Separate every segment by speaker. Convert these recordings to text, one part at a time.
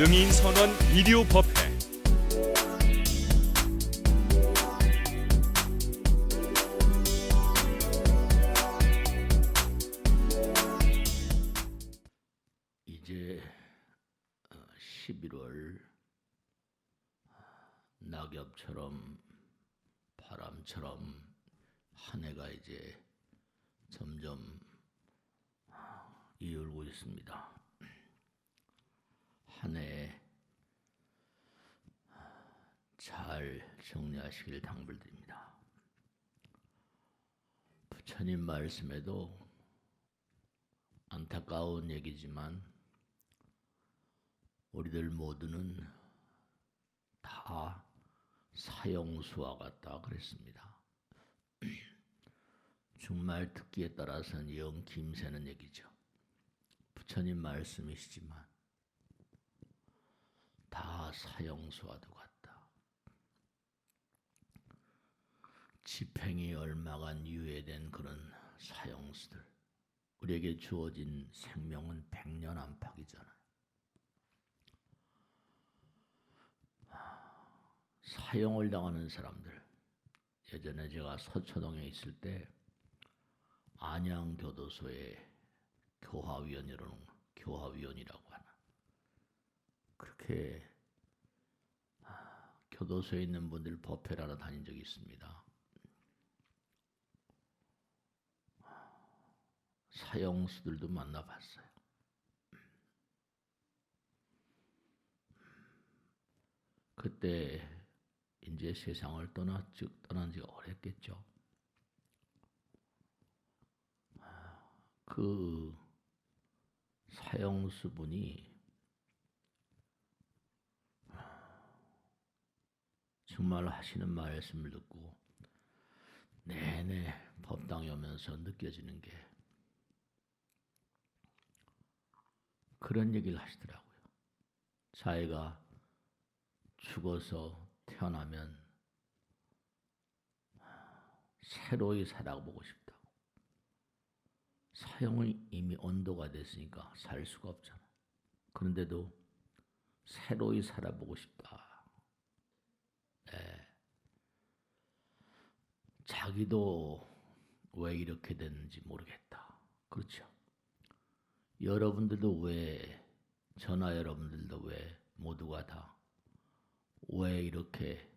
Speaker 1: 능인선원 비디오법회
Speaker 2: 이제 11월 낙엽처럼 바람처럼 한 해가 이제 점점 이을고 있습니다. 한 해 잘 정리하시길 당부드립니다. 부처님 말씀에도 안타까운 얘기지만 우리들 모두는 다 사형수와 같다 그랬습니다. 정말 듣기에 따라서는 영 김새는 얘기죠. 부처님 말씀이시지만 다 사형수와도 같다. 집행이 얼마간 유예된 그런 사형수들, 우리에게 주어진 생명은 100년 안팎이잖아요. 사형을 당하는 사람들, 예전에 제가 서초동에 있을 때 안양교도소에 교화위원이라고 하나, 그렇게 교도소에 있는 분들 법회를 하러 다닌 적이 있습니다. 사형수들도 만나봤어요. 그때 이제 세상을 떠난 지 오래됐겠죠. 그 사형수분이 정말 하시는 말씀을 듣고 내내 법당에 오면서 느껴지는 게 그런 얘기를 하시더라고요. 자기가 죽어서 태어나면 새로이 살아보고 싶다고. 사형은 이미 언도가 됐으니까 살 수가 없잖아. 그런데도 새로이 살아보고 싶다. 네. 자기도 왜 이렇게 됐는지 모르겠다. 그렇죠. 여러분들도 저나 여러분들도 모두가 다 왜 이렇게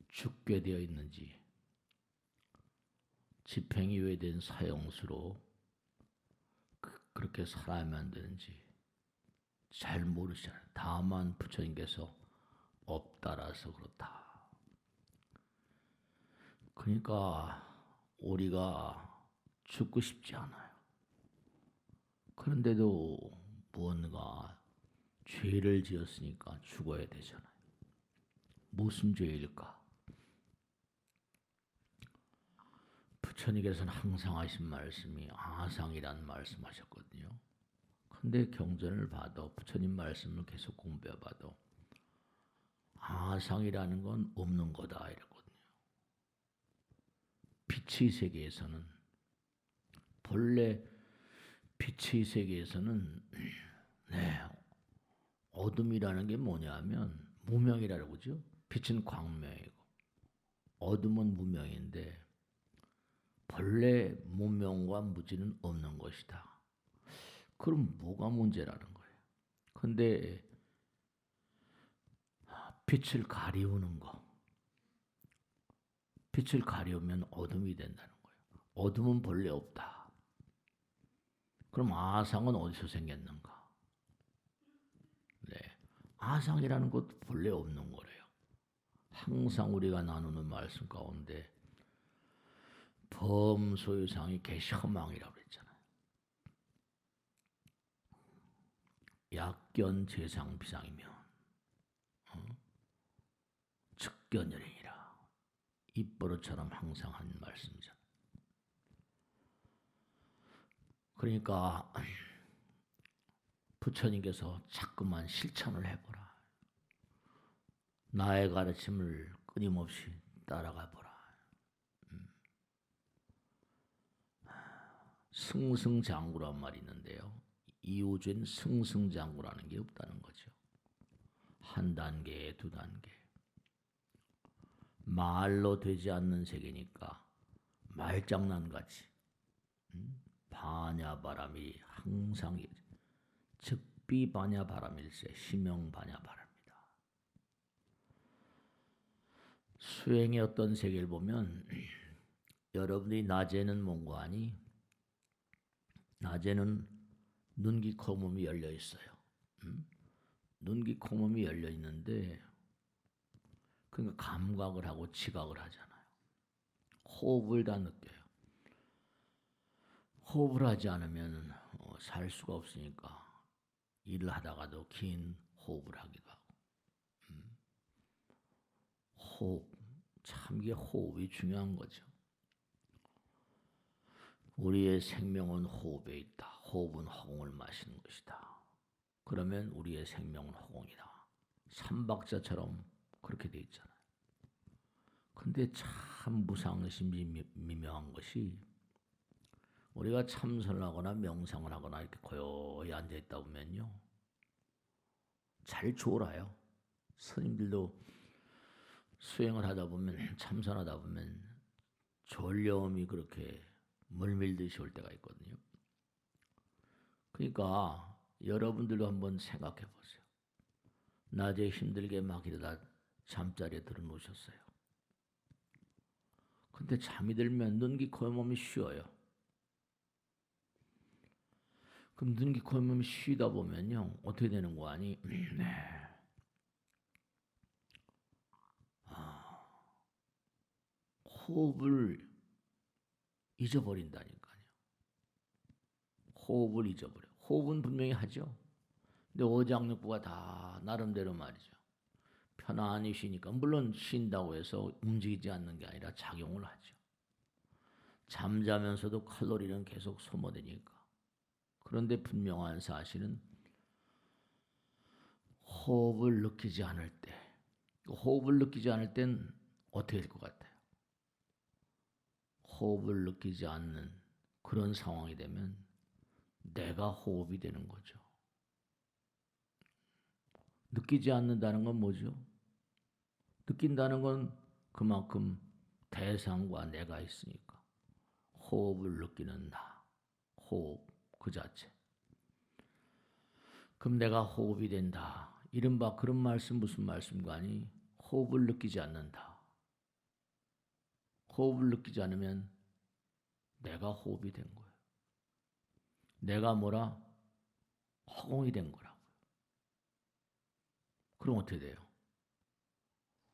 Speaker 2: 죽게 되어 있는지, 집행이 왜 된 사형수로 그렇게 살아야만 되는지 잘 모르시잖아요. 다만 부처님께서 없다라서 그렇다. 그러니까 우리가 죽고 싶지 않아요. 그런데도 무언가 죄를 지었으니까 죽어야 되잖아요. 무슨 죄일까? 부처님께서는 항상 하신 말씀이 아상이라는 말씀하셨거든요. 근데 경전을 봐도, 부처님 말씀을 계속 공부해봐도 아상이라는 건 없는 거다 이랬거든요. 빛의 세계에서는, 본래 빛의 세계에서는 어둠이라는 게 뭐냐면 무명이라고 그러죠. 빛은 광명이고 어둠은 무명인데 본래 무명과 무지는 없는 것이다. 그럼 뭐가 문제라는 거예요? 근데 빛을 가리우는 거, 빛을 가리우면 어둠이 된다는 거예요. 어둠은 본래 없다. 그럼 아상은 어디서 생겼는가? 네, 아상이라는 것도 본래 없는 거래요. 항상 우리가 나누는 말씀 가운데 범소유상이 개셔망이라고 그랬잖아요. 약견 재상 비상이면 측견열이니라. 입버릇처럼 항상 하는 말씀이잖아요. 그러니까 부처님께서 자꾸만 실천을 해보라. 나의 가르침을 끊임없이 따라가 보라. 승승장구란 말이 있는데요. 이우주엔 승승장구라는 게 없다는 거죠. 한 단계, 두 단계. 말로 되지 않는 세계니까 말장난같이 반야바람이 항상 즉비반야바람일세 심영반야바람이다. 수행의 어떤 세계를 보면 여러분이 낮에는 뭔가 하니 낮에는 눈, 귀, 코, 몸이 열려 있어요. 눈, 귀, 코, 몸이 열려 있는데 그러니까 감각을 하고 지각을 하잖아요. 호흡을 다 느껴요. 호흡을 하지 않으면 살 수가 없으니까 일을 하다가도 긴 호흡을 하기도 하고. 호흡, 참 이게 호흡이 중요한 거죠. 우리의 생명은 호흡에 있다. 호흡은 허공을 마시는 것이다. 그러면 우리의 생명은 허공이다. 삼박자처럼 그렇게 돼 있잖아요. 근데 참 무상심미묘한 것이 우리가 참선을 하거나 명상을 하거나 이렇게 고요히 앉아있다 보면요. 잘 졸아요. 스님들도 수행을 하다 보면 참선하다 보면 졸려움이 그렇게 물밀듯이 올 때가 있거든요. 그러니까 여러분들도 한번 생각해 보세요. 낮에 힘들게 막 이러다 잠자리에 들어 놓으셨어요. 근데 잠이 들면 눈, 귀, 코, 몸이 쉬어요. 그럼 눈, 귀, 코, 몸이 쉬다 보면요. 어떻게 되는 거 아니? 호흡을 잊어버린다니까요. 호흡을 잊어버려. 호흡은 분명히 하죠. 근데 오장육부가 다 나름대로 말이죠. 편안히 쉬니까 물론 쉰다고 해서 움직이지 않는 게 아니라 작용을 하죠. 잠자면서도 칼로리는 계속 소모되니까. 그런데 분명한 사실은 호흡을 느끼지 않을 때, 호흡을 느끼지 않을 땐 어떻게 될 것 같아요? 호흡을 느끼지 않는 그런 상황이 되면 내가 호흡이 되는 거죠. 느끼지 않는다는 건 뭐죠? 느낀다는 건 그만큼 대상과 내가 있으니까 호흡을 느끼는 나, 호흡 그 자체. 그럼 내가 호흡이 된다. 이른바 그런 말씀 무슨 말씀과 아니 호흡을 느끼지 않는다. 호흡을 느끼지 않으면 내가 호흡이 된 거예요. 내가 뭐라? 허공이 된 거라고요. 그럼 어떻게 돼요?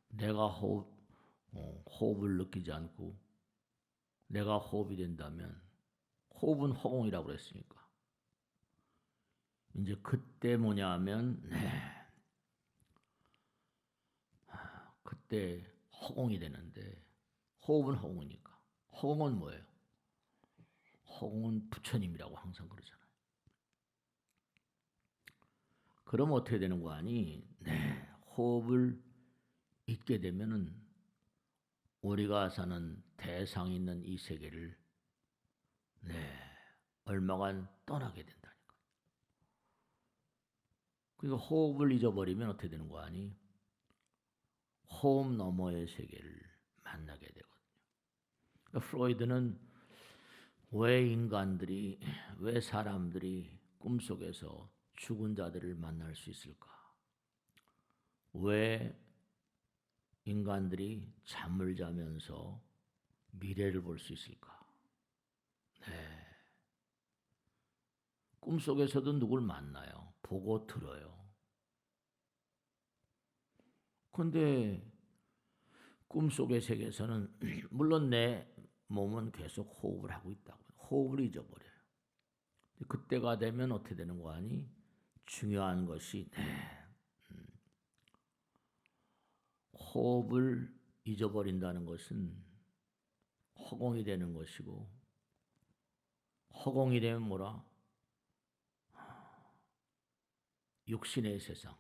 Speaker 2: 내가 호흡을 느끼지 않고 내가 호흡이 된다면 호흡은 허공이라고 그랬으니까 이제 그때 뭐냐 하면 그때 허공이 되는데 호흡은 허공이니까 허공은 뭐예요? 허공은 부처님이라고 항상 그러잖아요. 그럼 어떻게 되는 거 아니? 호흡을 잊게 되면은 우리가 사는 대상 있는 이 세계를 얼마간 떠나게 된다니까. 그러니까 호흡을 잊어버리면 어떻게 되는 거 아니? 호흡 너머의 세계를 만나게 되거든요. 그러니까 프로이드는 왜 사람들이 꿈속에서 죽은 자들을 만날 수 있을까? 왜 인간들이 잠을 자면서 미래를 볼 수 있을까? 꿈속에서도 누굴 만나요. 보고 들어요. 근데 꿈속의 세계에서는 물론 내 몸은 계속 호흡을 하고 있다고요. 호흡을 잊어버려요. 그때가 되면 어떻게 되는 거 아니? 중요한 것이 호흡을 잊어버린다는 것은 허공이 되는 것이고 허공이 되면 뭐라? 육신의 세상.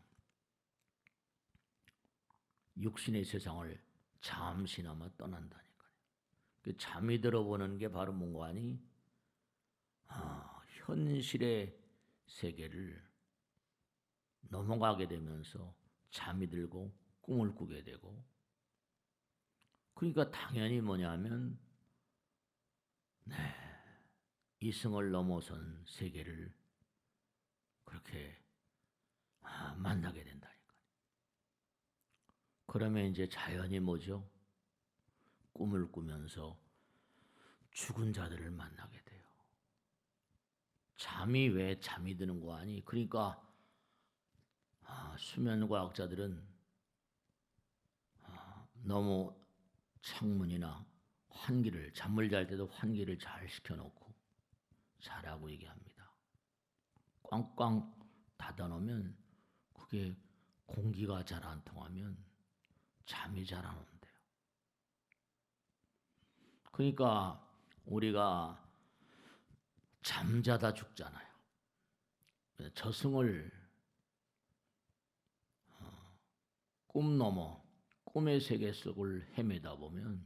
Speaker 2: 육신의 세상을 잠시나마 떠난다니까요. 잠이 들어보는 게 바로 뭔가 하니? 현실의 세계를 넘어가게 되면서 잠이 들고 꿈을 꾸게 되고, 그러니까 당연히 뭐냐면 이승을 넘어선 세계를 그렇게 만나게 된다니까. 그러면 이제 자연히 뭐죠? 꿈을 꾸면서 죽은 자들을 만나게 돼요. 잠이 왜 잠이 드는 거 아니? 그러니까 수면과학자들은 너무 창문이나 환기를, 잠을 잘 때도 환기를 잘 시켜놓고 자라고 얘기합니다. 꽝꽝 닫아놓으면 그게 공기가 잘 안 통하면 잠이 잘 안 온대요. 그러니까 우리가 잠자다 죽잖아요. 저승을 꿈 넘어 꿈의 세계 속을 헤매다 보면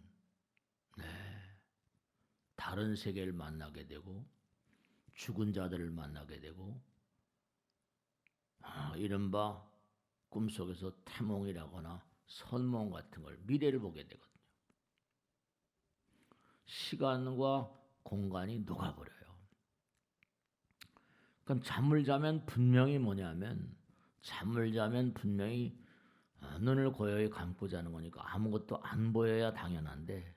Speaker 2: 다른 세계를 만나게 되고 죽은 자들을 만나게 되고 이른바 꿈속에서 태몽이라거나 선몽 같은 걸, 미래를 보게 되거든요. 시간과 공간이 녹아버려요. 그럼 잠을 자면 분명히 뭐냐면, 잠을 자면 분명히 눈을 고요히 감고 자는 거니까 아무것도 안 보여야 당연한데,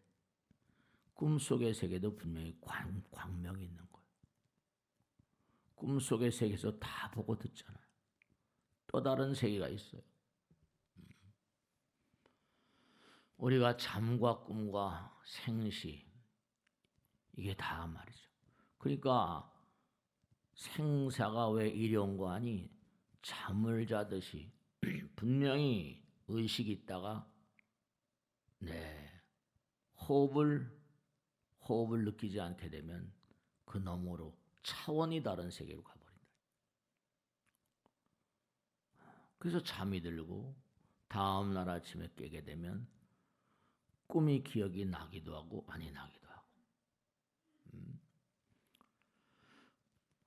Speaker 2: 꿈속의 세계도 분명히 광명이 있는 거예요. 꿈속의 세계에서 다 보고 듣잖아요. 또 다른 세계가 있어요. 우리가 잠과 꿈과 생시, 이게 다 말이죠. 그러니까 생사가 왜 이리 온 거 아니? 잠을 자듯이 분명히 의식이 있다가 호흡을 느끼지 않게 되면 그 너머로 차원이 다른 세계로 가버린다. 그래서 잠이 들고 다음 날 아침에 깨게 되면 꿈이 기억이 나기도 하고 아니 나기도 하고.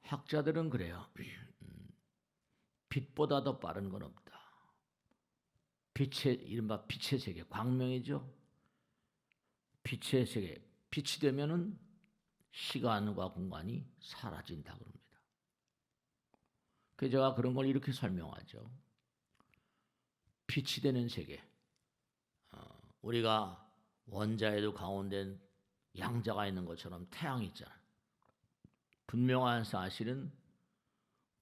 Speaker 2: 학자들은 그래요. 빛보다 더 빠른 건 없다. 이른바 빛의 세계, 광명이죠. 빛의 세계, 빛이 되면은 시간과 공간이 사라진다 그럽니다. 그래서 제가 그런 걸 이렇게 설명하죠. 빛이 되는 세계. 우리가 원자에도 가운데 양자가 있는 것처럼 태양이 있잖아요. 분명한 사실은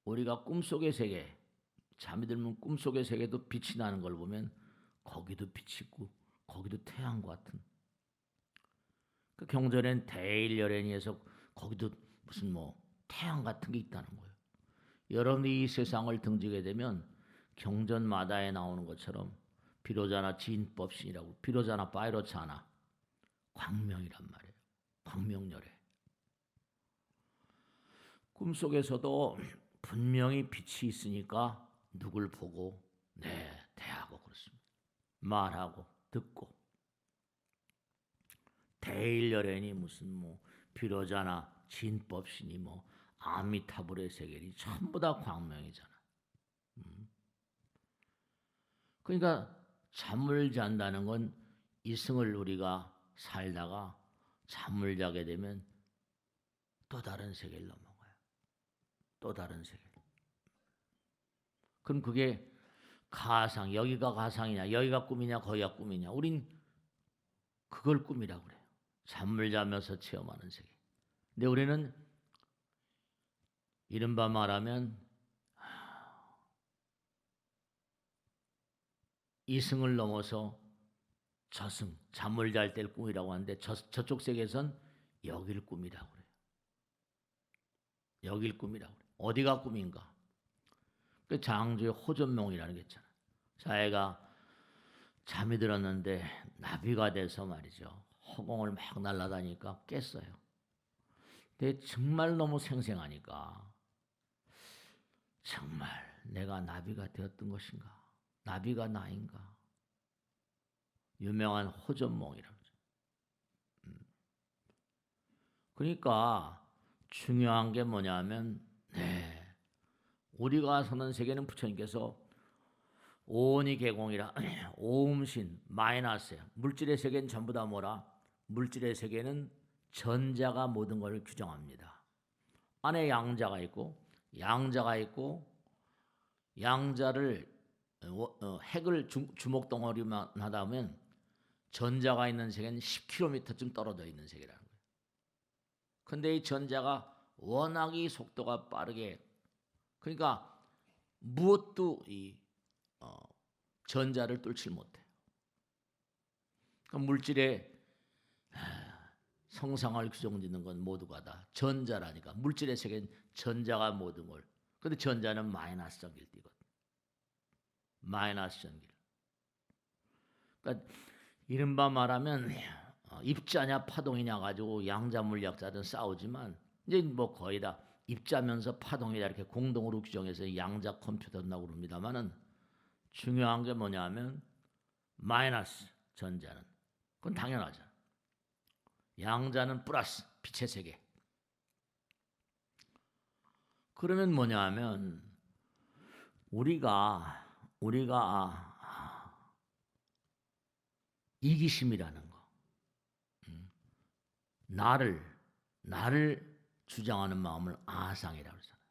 Speaker 2: 우리가 꿈속의 세계, 잠이 들면 꿈속의 세계도 빛이 나는 걸 보면 거기도 빛이 있고 거기도 태양 같은. 그 경전엔 대일열애니에서 거기도 무슨 태양 같은 게 있다는 거예요. 여러분이 이 세상을 등지게 되면 경전마다에 나오는 것처럼 비로자나 진법신이라고, 비로자나 파이로차나 광명이란 말이에요. 광명열애. 꿈속에서도 분명히 빛이 있으니까 누굴 보고 대하고 그렇습니다. 말하고 듣고. 대일열애니 무슨 비로자나 진법신이 아미타불의 세계니 전부 다 광명이잖아. 그러니까 잠을 잔다는 건 이승을 우리가 살다가 잠을 자게 되면 또 다른 세계를 넘어가요. 또 다른 세계. 그럼 그게 가상, 여기가 가상이냐, 여기가 꿈이냐, 거기가 꿈이냐. 우린 그걸 꿈이라고 그래요. 잠을 자면서 체험하는 세계. 근데 우리는 이른바 말하면 이승을 넘어서 저승, 잠을 잘 때 꿈이라고 하는데 저쪽 세계에선 여길 꿈이라고 그래요. 여길 꿈이라고 그래요. 어디가 꿈인가? 그 장주의 호전몽이라는 게 있잖아요. 자기가 잠이 들었는데 나비가 돼서 말이죠. 허공을 막 날아다니까 깼어요. 근데 정말 너무 생생하니까 정말 내가 나비가 되었던 것인가? 나비가 나인가? 유명한 호전몽이라고 그러죠. 그러니까 중요한 게 뭐냐면 우리가 사는 세계는 부처님께서 오온이 개공이라 오음신 마이너스야. 물질의 세계는 전부 다 뭐라? 물질의 세계는 전자가 모든 걸 규정합니다. 안에 양자가 있고 양자를 핵을 주먹 덩어리만 하다 보면 전자가 있는 세계는 10km쯤 떨어져 있는 세계라는 거예요. 근데 이 전자가 워낙이 속도가 빠르게, 그러니까 무엇도 이 전자를 뚫질 못해요. 그러니까 물질의 성상을 규정짓는 건 모두가 다 전자라니까. 물질의 세계는 전자가 모든 걸. 근데 전자는 마이너스 전기를 띠거든. 마이너스 전기를. 그러니까 이른바 말하면 입자냐 파동이냐 가지고 양자 물리학자들은 싸우지만 이제 뭐 거의 다 입자면서 파동이다 이렇게 공동으로 규정해서 양자 컴퓨터 된다고 그럽니다만은 중요한 게 뭐냐면 마이너스 전자는 그건 당연하죠. 양자는 플러스 빛의 세계. 그러면 뭐냐면 우리가 이기심이라는 거, 나를 주장하는 마음을 아상이라고 그러잖아요.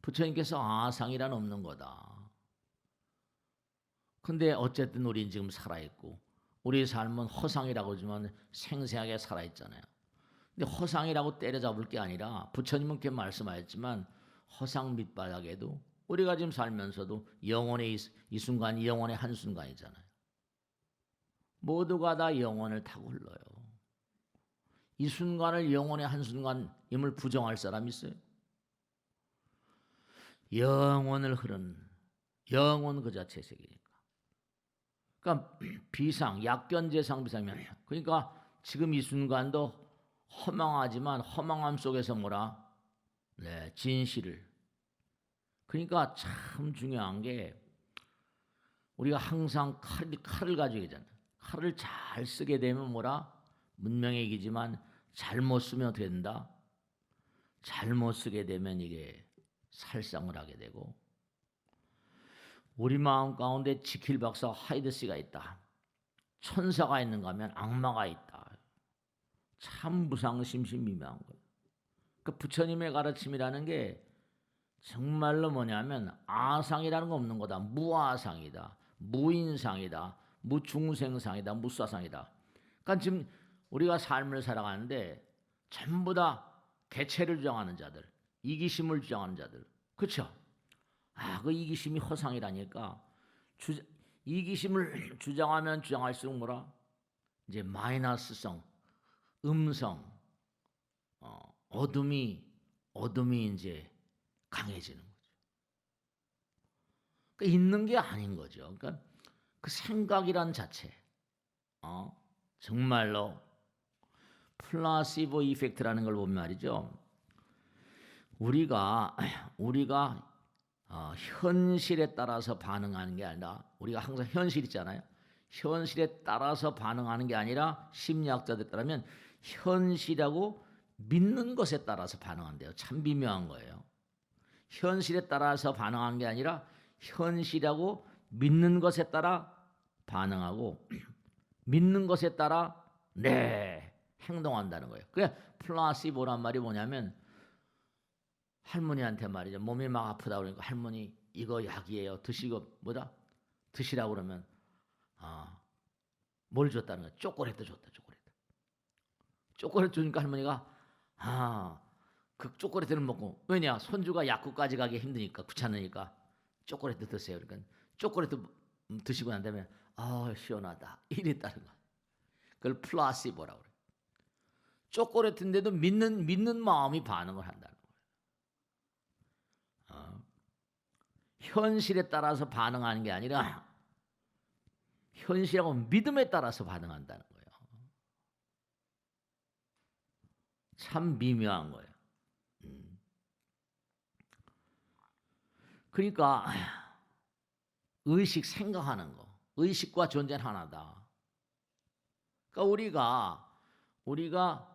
Speaker 2: 부처님께서 아상이란 없는 거다. 근데 어쨌든 우리는 지금 살아있고 우리 삶은 허상이라고 하지만 생생하게 살아있잖아요. 근데 허상이라고 때려잡을 게 아니라 부처님은 그렇게 말씀하셨지만 허상 밑바닥에도 우리가 지금 살면서도 영혼의 이 순간이 영혼의 한순간이잖아요. 모두가 다 영혼을 타고 흘러요. 이 순간을 영혼의 한순간임을 부정할 사람이 있어요? 영혼을 흐르는 영혼 그 자체 세계니까. 그러니까 비상, 약견재상 비상이야. 그러니까 지금 이 순간도 허망하지만 허망함 속에서 뭐라? 네, 진실을. 그러니까 참 중요한 게 우리가 항상 칼을 가지고 있잖아요. 칼을 잘 쓰게 되면 뭐라? 문명의 얘기지만 잘못 쓰면 어떻게 된다? 잘못 쓰게 되면 이게 살상을 하게 되고 우리 마음 가운데 지킬 박사 하이드스가 있다. 천사가 있는가 하면 악마가 있다. 참 무상심심미묘한 거예요. 그 부처님의 가르침이라는 게 정말로 뭐냐면 아상이라는 거 없는 거다. 무아상이다. 무인상이다. 무중생상이다. 무사상이다. 그러니까 지금 우리가 삶을 살아가는데 전부 다 개체를 주장하는 자들, 이기심을 주장하는 자들. 그렇죠? 그 이기심이 허상이라니까. 이기심을 주장하면 주장할수록 뭐라? 이제 마이너스성, 음성, 어둠이 이제 강해지는 거죠. 그러니까 있는 게 아닌 거죠. 그러니까 그 생각이란 자체, 정말로 플라시보 이펙트라는 걸 보면 말이죠. 우리가 현실에 따라서 반응하는 게 아니라 우리가 항상 현실 있잖아요. 현실에 따라서 반응하는 게 아니라 심리학자들 따르면 현실하고 믿는 것에 따라서 반응한대요. 참 미묘한 거예요. 현실에 따라서 반응하는 게 아니라 현실하고 믿는 것에 따라 반응하고 믿는 것에 따라 행동한다는 거예요. 그게 플라시보란 말이 뭐냐면 할머니한테 말이죠. 몸이 막 아프다 그러니까 할머니 이거 약이에요. 드시고 뭐다? 드시라고 그러면 뭘 줬다는 거야? 초콜릿도 줬다. 초콜릿 주니까 할머니가 그 초콜릿을 먹고 왜냐? 손주가 약국까지 가기 힘드니까 귀찮으니까 초콜릿 드세요. 그러니까 초콜릿 드시고 난 다음에 시원하다. 이랬다는 거야. 그걸 플라시보라고 그래. 초콜릿인데도 믿는 마음이 반응을 한다는 거예요. 현실에 따라서 반응하는 게 아니라 현실하고 믿음에 따라서 반응한다는 거예요. 참 미묘한 거예요. 그러니까 의식 생각하는 거, 의식과 존재는 하나다. 그러니까 우리가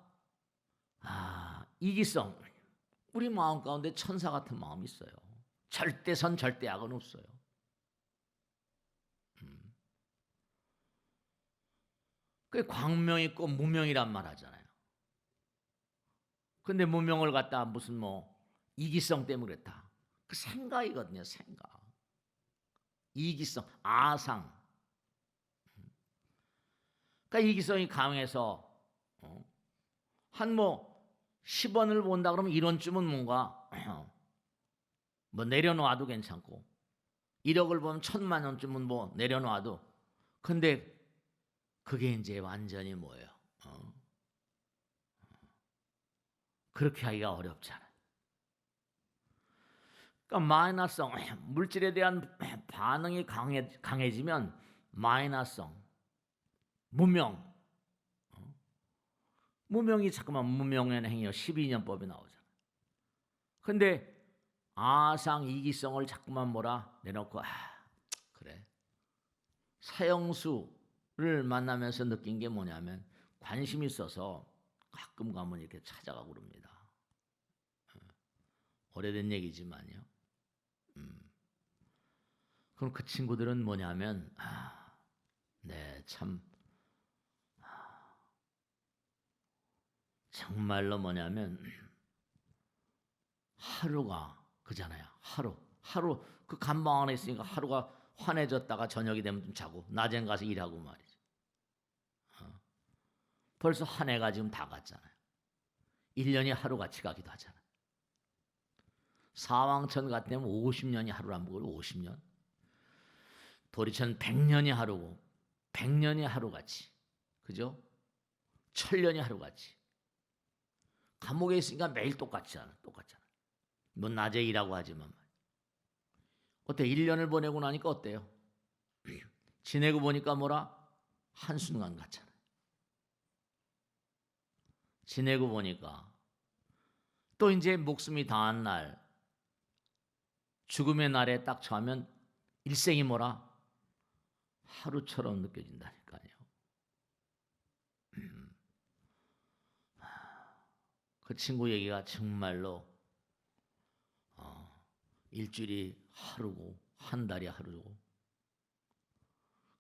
Speaker 2: 이기성, 우리 마음 가운데 천사 같은 마음이 있어요. 절대선 절대악은 없어요. 그 광명 있고 무명이란 말 하잖아요. 근데 무명을 갖다 무슨 뭐 이기성 때문에 그랬다. 그 생각이거든요. 생각. 이기성, 아상. 그러니까 이기성이 강해서 한 뭐 10원을 본다 그러면 1원쯤은 뭔가 뭐 내려놓아도 괜찮고 1억을 보면 1,000만 원쯤은 뭐 내려놓아도 근데 그게 이제 완전히 뭐예요? 그렇게 하기가 어렵잖아요. 그러니까 마이너스성, 물질에 대한 반응이 강해지면 마이너스성, 무명, 무명이 자꾸만 무명의 행위요 12년법이 나오잖아요. 근데 아상 이기성을 자꾸만 뭐라 내놓고 그래 사형수를 만나면서 느낀 게 뭐냐면 관심이 있어서 가끔 가면 이렇게 찾아가고 그럽니다. 오래된 얘기지만요. 그럼 그 친구들은 뭐냐면 네, 참 정말로 뭐냐면 하루가 그잖아요. 하루 그 감방 안에 있으니까 하루가 환해졌다가 저녁이 되면 좀 자고 낮엔 가서 일하고 말이죠. 벌써 한 해가 지금 다 갔잖아요. 1년이 하루같이 가기도 하잖아요. 사왕천 같으면 50년이 하루란 거예요. 50년. 도리천 100년이 하루고 100년이 하루같이. 그죠? 1000년이 하루같이. 감옥에 있으니까 매일 똑같잖아. 뭐 낮에 일하고 하지만. 어때? 1년을 보내고 나니까 어때요? 지내고 보니까 뭐라? 한순간 같잖아요. 지내고 보니까 또 이제 목숨이 다한 날 죽음의 날에 딱 처하면 일생이 뭐라? 하루처럼 느껴진다니까요. 그 친구 얘기가 정말로 일주일이 하루고 한 달이 하루고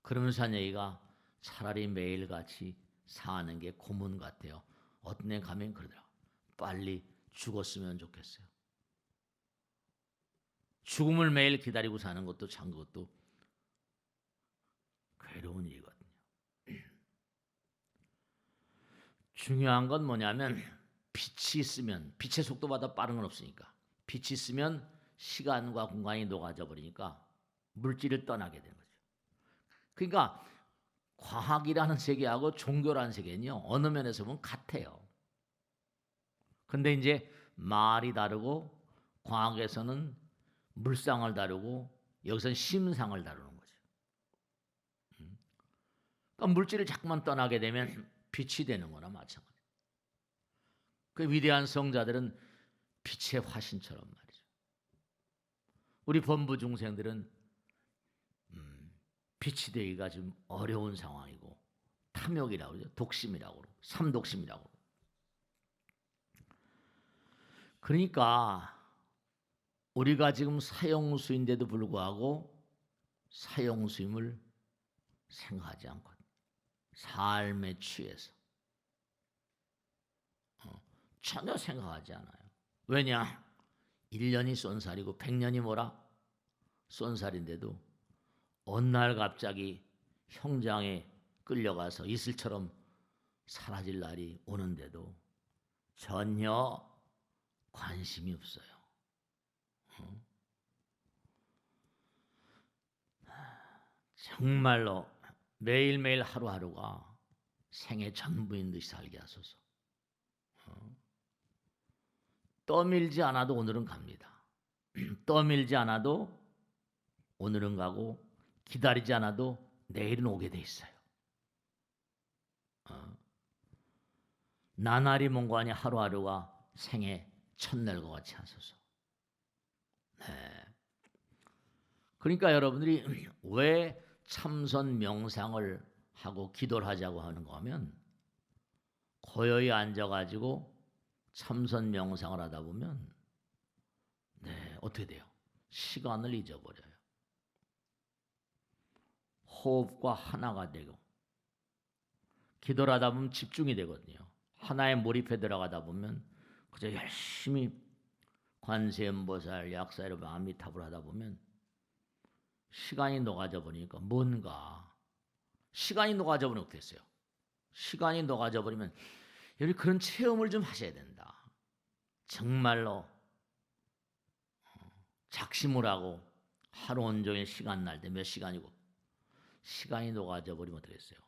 Speaker 2: 그러면서 한 얘기가 차라리 매일같이 사는 게 고문 같아요. 어떤 애 가면 그러더라고요. 빨리 죽었으면 좋겠어요. 죽음을 매일 기다리고 사는 것도 참 그것도 괴로운 일이거든요. 중요한 건 뭐냐면 빛이 있으면 빛의 속도보다 빠른 건 없으니까 빛이 있으면 시간과 공간이 녹아져 버리니까 물질을 떠나게 되는 거죠. 그러니까 과학이라는 세계하고 종교라는 세계는요 어느 면에서 보면 같아요. 근데 이제 말이 다르고 과학에서는 물상을 다루고 여기서는 심상을 다루는 거죠. 그러니까 물질을 자꾸만 떠나게 되면 빛이 되는 거나 마찬가지. 그 위대한 성자들은 빛의 화신처럼 말이죠. 우리 범부 중생들은 빛이 되기가 좀 어려운 상황이고 탐욕이라고 그러죠. 독심이라고 그러고 삼독심이라고 그러고. 그러니까 우리가 지금 사형수인데도 불구하고 사형수임을 생각하지 않고 삶에 취해서 전혀 생각하지 않아요. 왜냐? 1년이 쏜살이고 100년이 뭐라? 쏜살인데도 어느 날 갑자기 형장에 끌려가서 이슬처럼 사라질 날이 오는데도 전혀 관심이 없어요. 정말로 매일매일 하루하루가 생애 전부인 듯이 살게 하소서. 떠밀지 않아도 오늘은 갑니다. 떠밀지 않아도 오늘은 가고 기다리지 않아도 내일은 오게 돼 있어요. 나날이 먼거아니 하루하루가 생애 첫날과 같이 하소서. 네. 그러니까 여러분들이 왜 참선 명상을 하고 기도를 하자고 하는가 하면 고요히 앉아가지고 참선 명상을 하다 보면 어떻게 돼요? 시간을 잊어버려요. 호흡과 하나가 되고 기도를 하다 보면 집중이 되거든요. 하나에 몰입해 들어가다 보면 그저 열심히 관세음보살, 약사여러분, 아미타불 하다 보면 시간이 녹아져 버리니까 뭔가 시간이 녹아져 버리면 어떻게 했어요? 시간이 녹아져 버리면 여러분 그런 체험을 좀 하셔야 된다. 정말로 작심을 하고 하루 온종일 시간 날 때 몇 시간이고 시간이 녹아져 버리면 어떻게 했어요?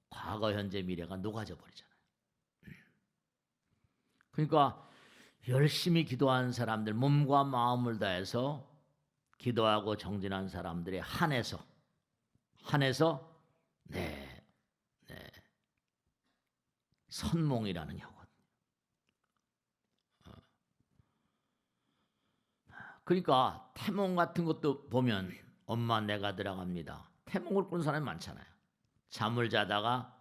Speaker 2: 과거, 현재, 미래가 녹아져 버리잖아요. 그러니까 열심히 기도한 사람들, 몸과 마음을 다해서 기도하고 정진한 사람들의 한해서 네, 네, 선몽이라는 혀거든요. 그러니까 태몽 같은 것도 보면 엄마 내가 들어갑니다. 태몽을 꾸는 사람이 많잖아요. 잠을 자다가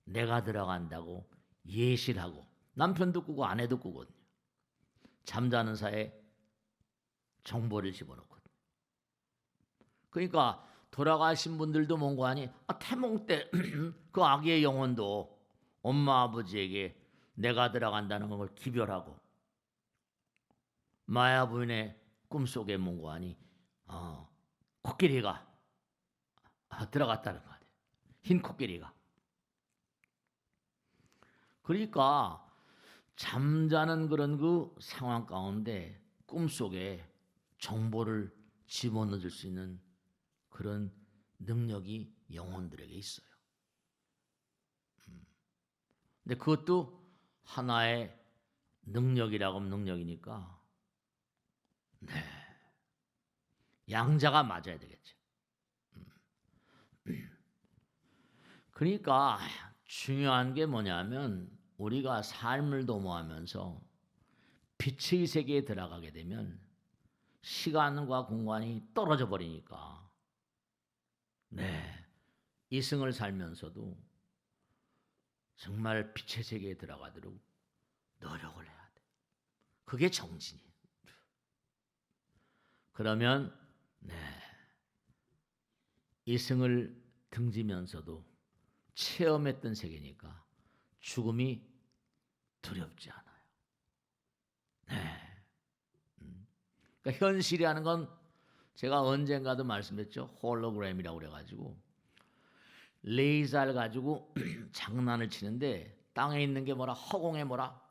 Speaker 2: 내가 들어간다고 예시를 하고 남편도 꾸고 아내도 꾸거든요. 잠자는 사이에 정보를 집어넣거든요. 그러니까 돌아가신 분들도 뭔가 하니 태몽 때 그 아기의 영혼도 엄마 아버지에게 내가 들어간다는 걸 기별하고 마야 부인의 꿈속에 뭔가 하니 코끼리가 들어갔다는 거 아니에요. 흰 코끼리가. 그러니까 잠자는 그런 그 상황 가운데 꿈속에 정보를 집어넣을 수 있는 그런 능력이 영혼들에게 있어요. 근데 그것도 하나의 능력이라고 하면 능력이니까 네. 양자가 맞아야 되겠죠. 그러니까 중요한 게 뭐냐면 우리가 삶을 도모하면서 빛의 세계에 들어가게 되면 시간과 공간이 떨어져 버리니까 네. 이승을 살면서도 정말 빛의 세계에 들어가도록 노력을 해야 돼. 그게 정진이에요. 그러면 네. 이승을 등지면서도 체험했던 세계니까 죽음이 두렵지 않아요. 네. 그러니까 현실이라는 건 제가 언젠가도 말씀했죠. 홀로그램이라고 그래가지고 레이저를 가지고 장난을 치는데 땅에 있는 게 뭐라 허공에 뭐라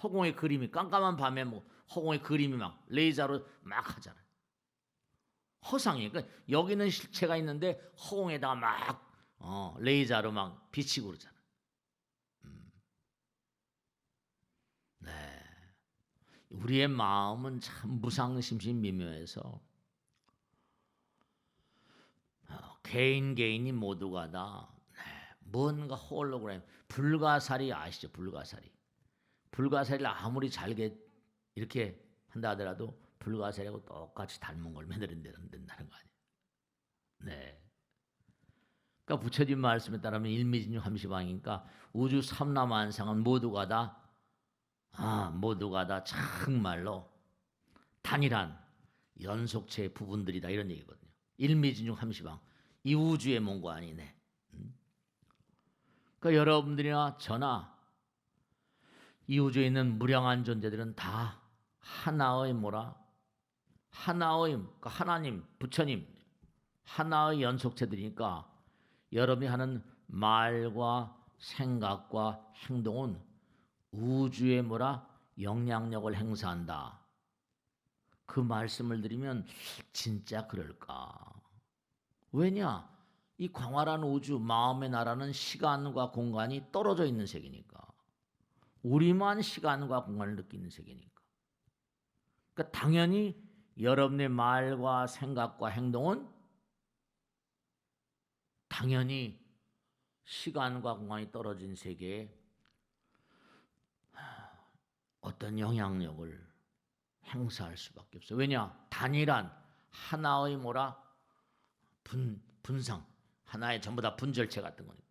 Speaker 2: 허공의 그림이 깜깜한 밤에 뭐 허공의 그림이 막 레이저로 막 하잖아요. 허상이 그러니까 여기는 실체가 있는데 허공에다가 막 레이저로 막 비치고 그러잖아요. 네. 우리의 마음은 참 무상심신미묘해서 개인이 모두가 다 뭔가 홀로그램 불가사리 아시죠? 불가사리를 아무리 잘게 이렇게 한다 하더라도 불가사리하고 똑같이 닮은 걸 만들어낸다는 거 아니에요. 네. 그러니까 부처님 말씀에 따르면 일미진육 함시방이니까 우주 삼라만상은 모두가 다 정말로 단일한 연속체의 부분들이다 이런 얘기거든요. 일미진육 함시방 이 우주의 뭔가 아니네. 그러니까 여러분들이나 저나 이 우주에 있는 무량한 존재들은 다 하나의 그러니까 하나님, 부처님 하나의 연속체들이니까 여러분이 하는 말과 생각과 행동은 우주의 영향력을 행사한다. 그 말씀을 드리면 진짜 그럴까? 왜냐? 이 광활한 우주, 마음의 나라는 시간과 공간이 떨어져 있는 세계니까. 우리만 시간과 공간을 느끼는 세계니까. 그러니까 당연히 여러분의 말과 생각과 행동은 당연히 시간과 공간이 떨어진 세계에 어떤 영향력을 행사할 수밖에 없어요. 왜냐? 단일한 하나의 분상, 하나의 전부 다 분절체 같은 거니까.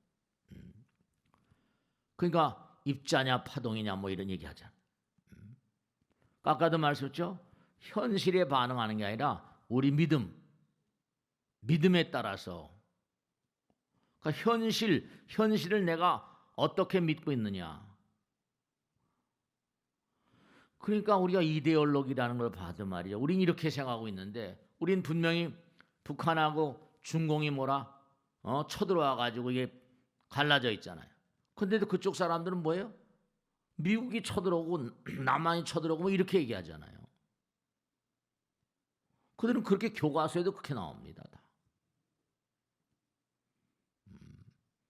Speaker 2: 그러니까 입자냐 파동이냐 뭐 이런 얘기 하잖아. 아까도 말씀했죠? 현실에 반응하는 게 아니라 우리 믿음에 따라서 그러니까 현실을 내가 어떻게 믿고 있느냐. 그러니까 우리가 이데올로기라는 걸 봐도 말이죠. 우린 이렇게 생각하고 있는데 우린 분명히 북한하고 중공이 쳐들어와 가지고 이게 갈라져 있잖아요. 근데도 그쪽 사람들은 뭐예요? 미국이 쳐들어오고 남한이 쳐들어오고 뭐 이렇게 얘기하잖아요. 그들은 그렇게 교과서에도 그렇게 나옵니다. 다.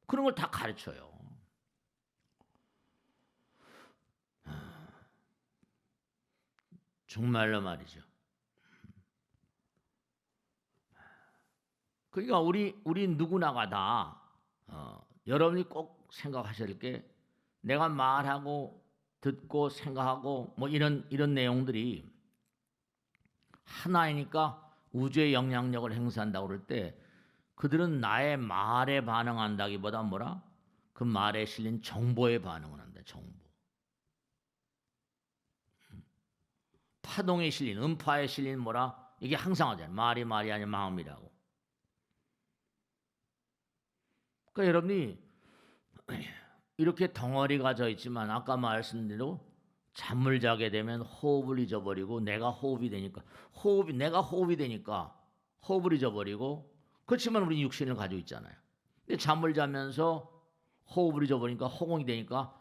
Speaker 2: 그런 걸 다 가르쳐요. 정말로 말이죠. 그러니까 우리 누구나가 다 여러분이 꼭 생각하셔야 될 게 내가 말하고 듣고 생각하고 뭐 이런 내용들이 하나이니까 우주의 영향력을 행사한다고 그럴 때 그들은 나의 말에 반응한다기보다 그 말에 실린 정보에 반응을 한다. 정보. 파동에 실린 음파에 실린 이게 항상 하잖아요. 말이 아니라 마음이라고. 그러니까 여러분이 이렇게 덩어리가 져 있지만 아까 말씀드린 대로 잠을 자게 되면 호흡을 잊어버리고 내가 호흡이 되니까 호흡을 잊어버리고 그렇지만 우리 육신을 가지고 있잖아요. 근데 잠을 자면서 호흡을 잊어버리니까 허공이 되니까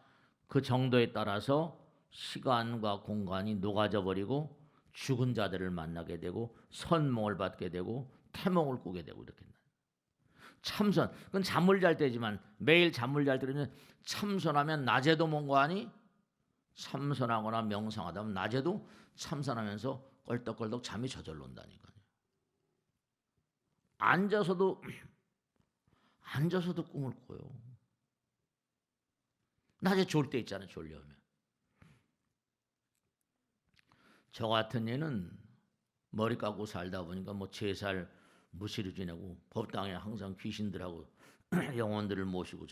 Speaker 2: 그 정도에 따라서 시간과 공간이 녹아져 버리고 죽은 자들을 만나게 되고 선몽을 받게 되고 태몽을 꾸게 되고 이렇게 참선. 그건 잠을 잘 때지만 매일 잠을 잘 때면 참선하면 낮에도 뭔가 하니 참선하거나 명상하다 보면 낮에도 참선하면서 껄떡껄떡 잠이 저절로 온다니까요. 앉아서도 꿈을 꿔요. 낮에 졸 때 있잖아요. 졸려면. 저 같은 애는 머리 깎고 살다 보니까 제살 무시를 지내고 법당에 항상 귀신들하고 영혼들을 모시고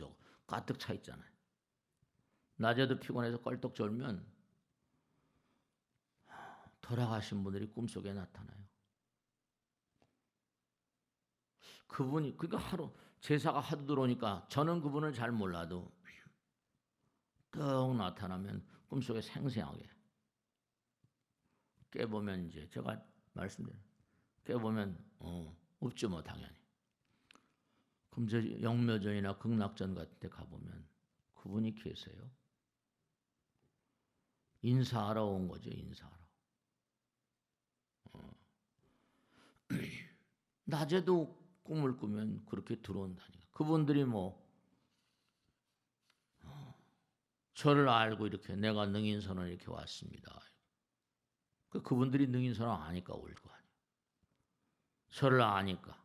Speaker 2: 가득 차 있잖아요. 낮에도 피곤해서 껄떡 졸면 돌아가신 분들이 꿈속에 나타나요. 그분이 그러니까 제사가 하도 들어오니까 저는 그분을 잘 몰라도 떡 나타나면 꿈속에 생생하게 깨보면 이제 제가 말씀드린 깨보면 없죠 당연히. 그럼 저 영묘전이나 극락전 같은 데 가보면 그분이 계세요. 인사하러 온 거죠. 인사하러. 낮에도 꿈을 꾸면 그렇게 들어온다니까. 그분들이 저를 알고 이렇게 내가 능인선언 이렇게 왔습니다. 그분들이 능인선언 아니까 올 거 아니에요. 저를 아니까.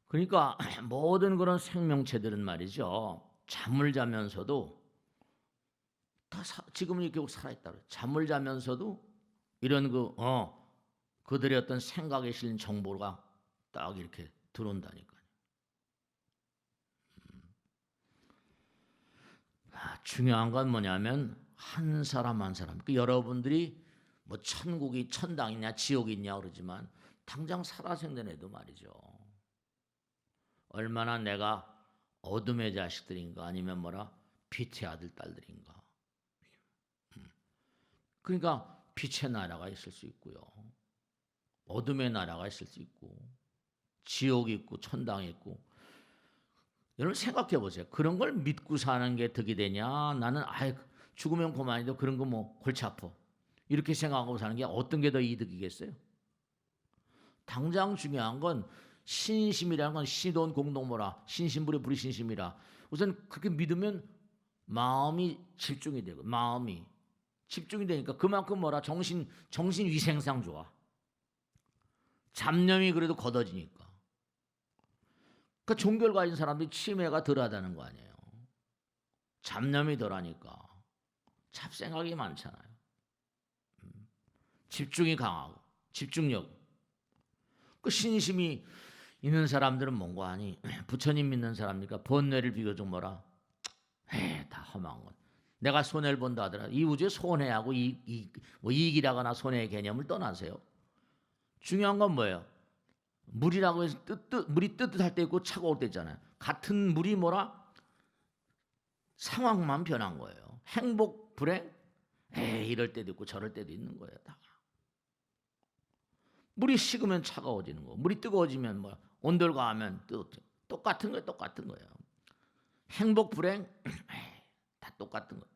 Speaker 2: 그러니까 모든 그런 생명체들은 말이죠. 잠을 자면서도 다 지금은 이렇게 살아있다. 잠을 자면서도 이런 그들의 어떤 생각에 실린 정보가 딱 이렇게 들어온다니까요. 중요한 건 뭐냐면 한 사람 한 사람. 여러분들이 천국이 천당이냐 지옥이 있냐 그러지만 당장 살아생전 애도 말이죠. 얼마나 내가 어둠의 자식들인가 아니면 빛의 아들 딸들인가. 그러니까 빛의 나라가 있을 수 있고요. 어둠의 나라가 있을 수 있고 지옥이 있고 천당이 있고. 여러분 생각해 보세요. 그런 걸 믿고 사는 게 덕이 되냐? 나는 죽으면 그만이도 그런 거 골치 아파. 이렇게 생각하고 사는 게 어떤 게 더 이득이겠어요? 당장 중요한 건 신심이라는 건 신돈 공동모라 신심불에 불이신심이라. 우선 그렇게 믿으면 마음이 집중이 되고 마음이 집중이 되니까 그만큼 정신 위생상 좋아. 잡념이 그래도 걷어지니까. 그러니까 종교를 가진 사람들이 치매가 덜하다는 거 아니에요. 잡념이 덜하니까 잡생각이 많잖아요. 집중이 강하고 집중력. 그 신심이 있는 사람들은 뭔가 하니 부처님 믿는 사람이니까 번뇌를 비교적 다 험한 건. 내가 손해를 본다 하더라도 이 우주에 손해하고 이익이라거나 손해의 개념을 떠나세요. 중요한 건 뭐예요? 물이라고 해서 물이 뜨뜻할 때 있고 차가울 때 있잖아요. 같은 물이 뭐라? 상황만 변한 거예요. 행복, 불행, 이럴 때도 있고 저럴 때도 있는 거예요. 다. 물이 식으면 차가워지는 거, 물이 뜨거워지면 뭐 온도를 가하면 똑같은 거예요. 똑같은 거예요. 행복, 불행, 다 똑같은 거예요.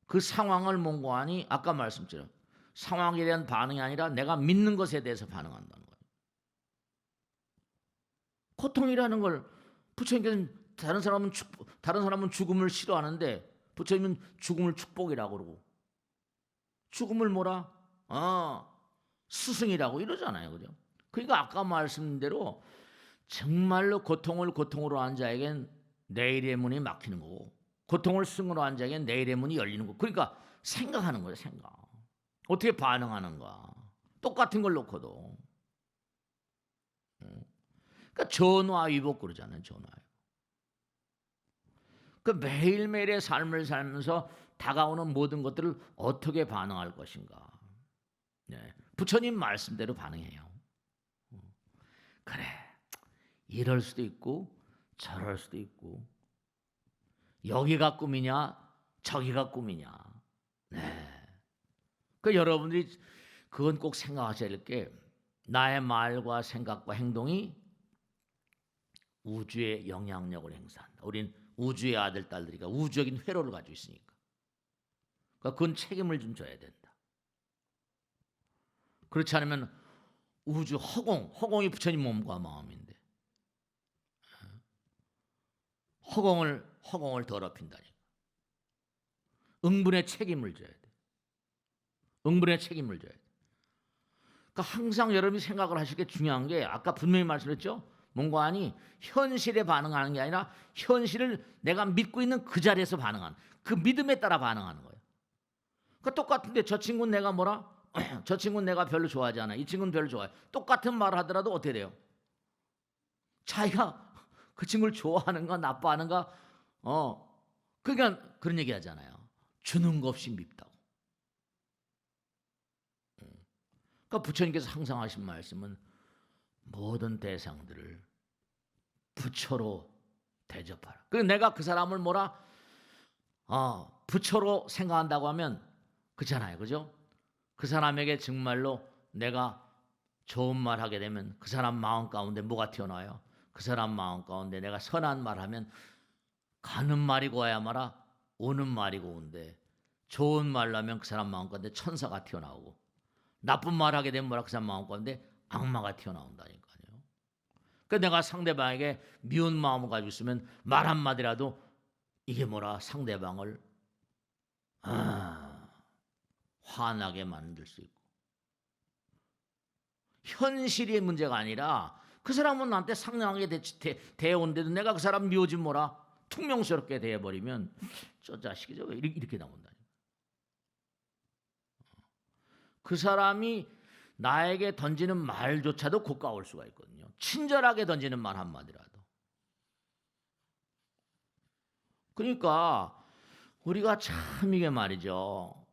Speaker 2: 그 상황을 몽고하니 아까 말씀드린 상황에 대한 반응이 아니라 내가 믿는 것에 대해서 반응한다는 거예요. 고통이라는 걸 부처님께서는 다른 사람은 죽음을 싫어하는데 부처님은 죽음을 축복이라고 그러고 죽음을 뭐라? 스승이라고 이러잖아요. 그죠? 그러니까 아까 말씀드린 대로 정말로 고통을 고통으로 한 자에겐 내일의 문이 막히는 거고 고통을 승으로 한 자에겐 내일의 문이 열리는 거. 그러니까 생각하는 거예요. 생각. 어떻게 반응하는가. 똑같은 걸 놓고도. 그러니까 전화위복 그러잖아요. 전화위복. 그 매일매일의 삶을 살면서 다가오는 모든 것들을 어떻게 반응할 것인가. 네. 부처님 말씀대로 반응해요. 그래. 이럴 수도 있고 저럴 수도 있고 여기가 꿈이냐 저기가 꿈이냐. 네. 그 여러분들이 그건 꼭 생각하셔야 될 게 나의 말과 생각과 행동이 우주의 영향력을 행사한다. 우린 우주의 아들 딸들이니까 우주적인 회로를 가지고 있으니까. 그러니까 그건 책임을 좀 져야 된다. 그렇지 않으면 우주 허공이 부처님 몸과 마음인데 허공을 더럽힌다니까. 응분의 책임을 져야 돼. 응분의 책임을 져야 돼. 그러니까 항상 여러분이 생각을 하실 게 중요한 게 아까 분명히 말씀했죠. 뭔가 아니 현실에 반응하는 게 아니라 현실을 내가 믿고 있는 그 자리에서 반응하는 그 믿음에 따라 반응하는 거예요. 그러니까 똑같은데 저 친구는 내가 뭐라? 저 친구는 내가 별로 좋아하지 않아. 이 친구는 별로 좋아해. 똑같은 말을 하더라도 어떻게 돼요? 자기가 그 친구를 좋아하는가 나빠하는가 그러니까 그런 얘기 하잖아요. 주는 것 없이 밉다고. 그러니까 부처님께서 항상 하신 말씀은 모든 대상들을 부처로 대접하라. 그리고 내가 그 사람을 뭐라? 부처로 생각한다고 하면 그렇잖아요. 그죠? 그 사람에게 정말로 내가 좋은 말 하게 되면 그 사람 마음 가운데 뭐가 튀어나와요? 그 사람 마음 가운데 내가 선한 말 하면 가는 말이 고와야 말아 오는 말이 고운데 좋은 말로 하면 그 사람 마음 가운데 천사가 튀어나오고 나쁜 말 하게 되면 뭐라 그 사람 마음 가운데 악마가 튀어나온다니까요. 그러니까 내가 상대방에게 미운 마음을 가지고 있으면 말 한마디라도 이게 뭐라 상대방을 화나게 만들 수 있고 현실의 문제가 아니라 그 사람은 나한테 상냥하게 대해온데도 내가 그 사람 미워진 뭐라 퉁명스럽게 대해버리면 저 자식이 저거 이렇게 나온다. 그 사람이 나에게 던지는 말조차도 고가울 수가 있거든요. 친절하게 던지는 말 한마디라도. 그러니까 우리가 참 이게 말이죠.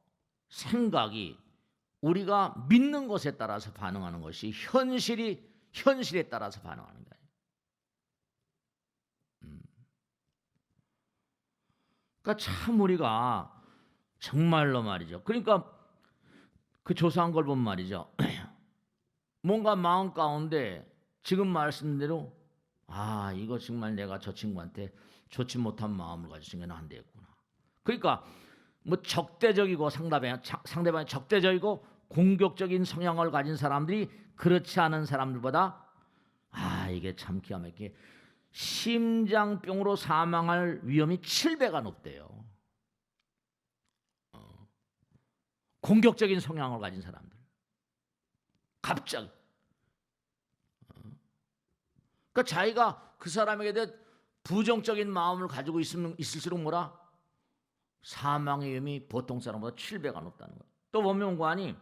Speaker 2: 생각이 우리가 믿는 것에 따라서 반응하는 것이 현실에 따라서 반응하는 거예요. 그러니까 참 우리가 정말로 말이죠. 그러니까 그 조사한 걸 보면 말이죠. 뭔가 마음 가운데 지금 말씀대로 이거 정말 내가 저 친구한테 좋지 못한 마음을 가지고 생겨는 안 되겠구나. 그러니까 뭐 적대적이고 상대방이 적대적이고 공격적인 성향을 가진 사람들이 그렇지 않은 사람들보다 이게 참 기가 막히게 심장병으로 사망할 위험이 7배가 높대요. 공격적인 성향을 가진 사람들. 갑자기. 그러니까 자기가 그 사람에게 대해 부정적인 마음을 가지고 있을수록 뭐라? 사망의 위험이 보통 사람보다 7배가 높다는 거예요. 또 보면 보니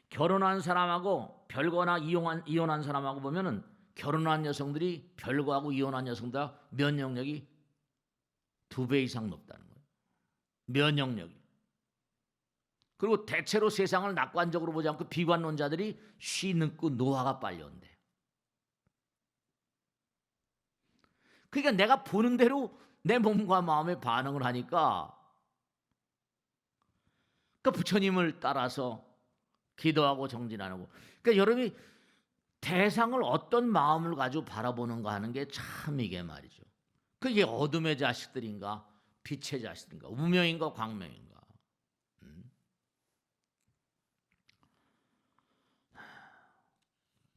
Speaker 2: 결혼한 사람하고 별거나 이혼한 사람하고 보면은 결혼한 여성들이 별거하고 이혼한 여성보다 면역력이 2배 이상 높다는 거예요. 면역력이. 그리고 대체로 세상을 낙관적으로 보지 않고 비관론자들이 쉬 늙고 노화가 빨리 온대. 그러니까 내가 보는 대로 내 몸과 마음에 반응을 하니까 그 부처님을 따라서 기도하고 정진하고. 그러니까 여러분이 대상을 어떤 마음을 가지고 바라보는가 하는 게 참 이게 말이죠. 그게 어둠의 자식들인가 빛의 자식들인가 우명인가 광명인가.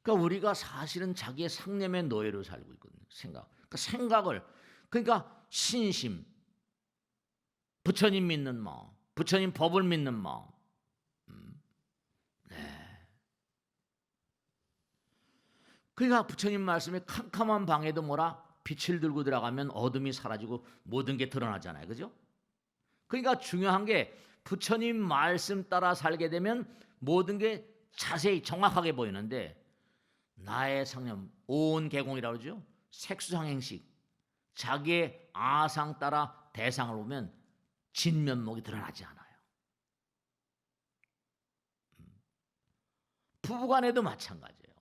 Speaker 2: 그러니까 우리가 사실은 자기의 상념의 노예로 살고 있거든요. 생각을 그러니까 신심, 부처님 믿는 마음, 부처님 법을 믿는 마음. 그러니까 부처님 말씀에 캄캄한 방에도 뭐라 빛을 들고 들어가면 어둠이 사라지고 모든 게 드러나잖아요. 그죠? 그러니까 중요한 게 부처님 말씀 따라 살게 되면 모든 게 자세히 정확하게 보이는데 나의 상념, 오온개공이라고 그러죠. 색수상행식, 자기의 아상 따라 대상을 보면 진면목이 드러나지 않아요. 부부간에도 마찬가지예요.